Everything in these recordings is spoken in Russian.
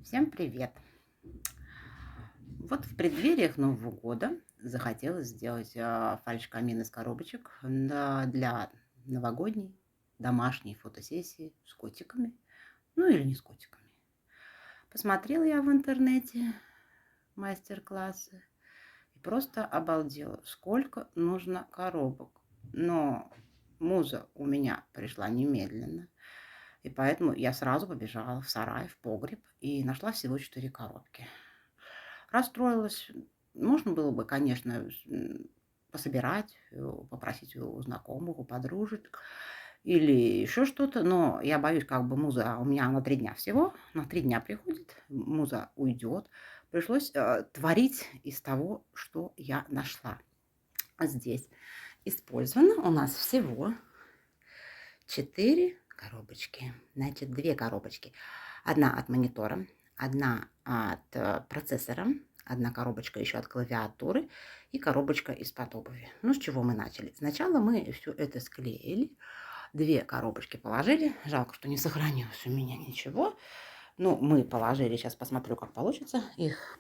Всем привет! Вот в преддвериях Нового года захотелось сделать фальш-камин из коробочек для новогодней домашней фотосессии с котиками, ну или не с котиками. Посмотрела я в интернете мастер-классы и просто обалдела, сколько нужно коробок. Но муза у меня пришла немедленно, и поэтому я сразу побежала в сарай, в погреб и нашла всего 4 коробки. Расстроилась. Можно было бы, конечно, пособирать, попросить у знакомых, у подружек или еще что-то, но я боюсь, как бы муза у меня на 3 дня всего, на 3 дня приходит, муза уйдет. Пришлось творить из того, что я нашла. Здесь использовано у нас всего 4 коробочки. Значит, 2 коробочки. Одна от монитора, одна от процессора, одна коробочка еще от клавиатуры и коробочка из-под обуви. Ну, с чего мы начали? Сначала мы все это склеили, 2 коробочки положили. Жалко, что не сохранилось у меня ничего. Ну, мы положили, сейчас посмотрю, как получится, их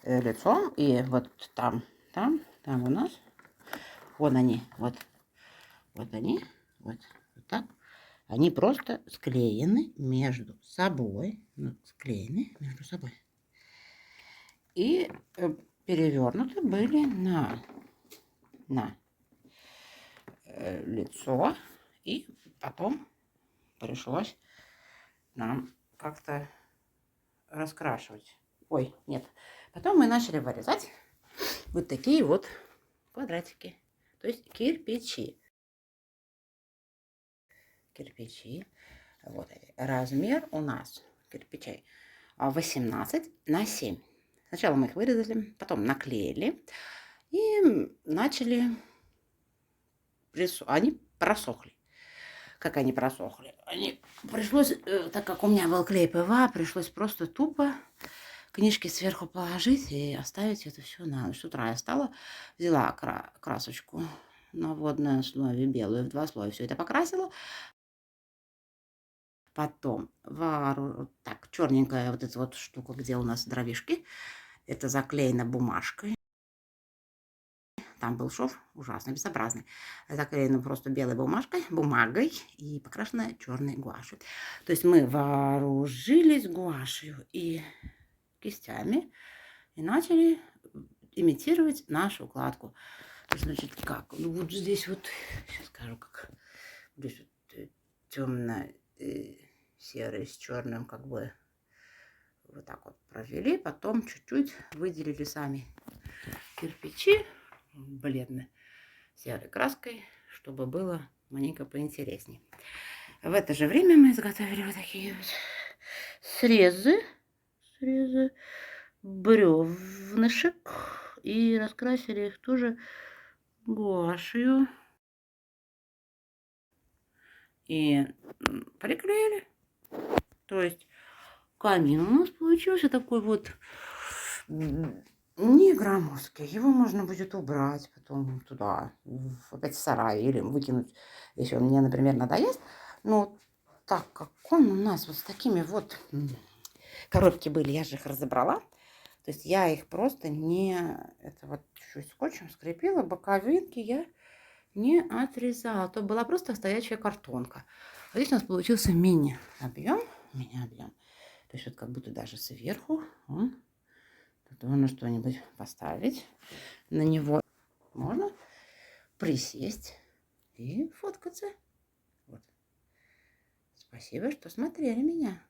лицо. И вот там у нас, вон они, вот они, вот так. Они просто склеены между собой. Склеены между собой. И перевернуты были на лицо. И потом пришлось нам как-то раскрашивать. Ой, нет. Потом мы начали вырезать вот такие вот квадратики. То есть кирпичи. Вот размер у нас кирпичей 18×7. Сначала мы их вырезали, потом наклеили и начали рисовать. Они просохли. Как они просохли? Пришлось, так как у меня был клей ПВА, пришлось просто тупо книжки сверху положить и оставить это все на ночь. С утра я встала, взяла красочку на водной основе белую в 2 слоя, все это покрасила. Потом так, черненькая вот эта вот штука, где у нас дровишки, это заклеено бумажкой. Там был шов ужасно безобразный. Заклеено просто белой бумагой и покрашено черной гуашью. То есть мы вооружились гуашью и кистями и начали имитировать нашу укладку. Значит, как? Ну, вот здесь вот, сейчас скажу, как. Здесь вот темно-серый с черным, как бы вот так вот провели. Потом чуть-чуть выделили сами кирпичи бледно-серой краской, чтобы было маленько поинтереснее. В это же время мы изготовили вот такие вот срезы бревнышек и раскрасили их тоже гуашью. И приклеили. То есть камин у нас получился такой вот не громоздкий. Его можно будет убрать потом туда, опять в сарай, или выкинуть, если он мне, например, надоест. Но так как он у нас вот с такими вот коробки были, я же их разобрала. То есть я их просто не... Это вот чуть скотчем скрепила, боковинки я не отрезала. То была просто стоячая картонка. А здесь у нас получился мини-объем. То есть вот как будто даже сверху тут можно что-нибудь поставить. На него можно присесть и фоткаться. Вот. Спасибо, что смотрели меня.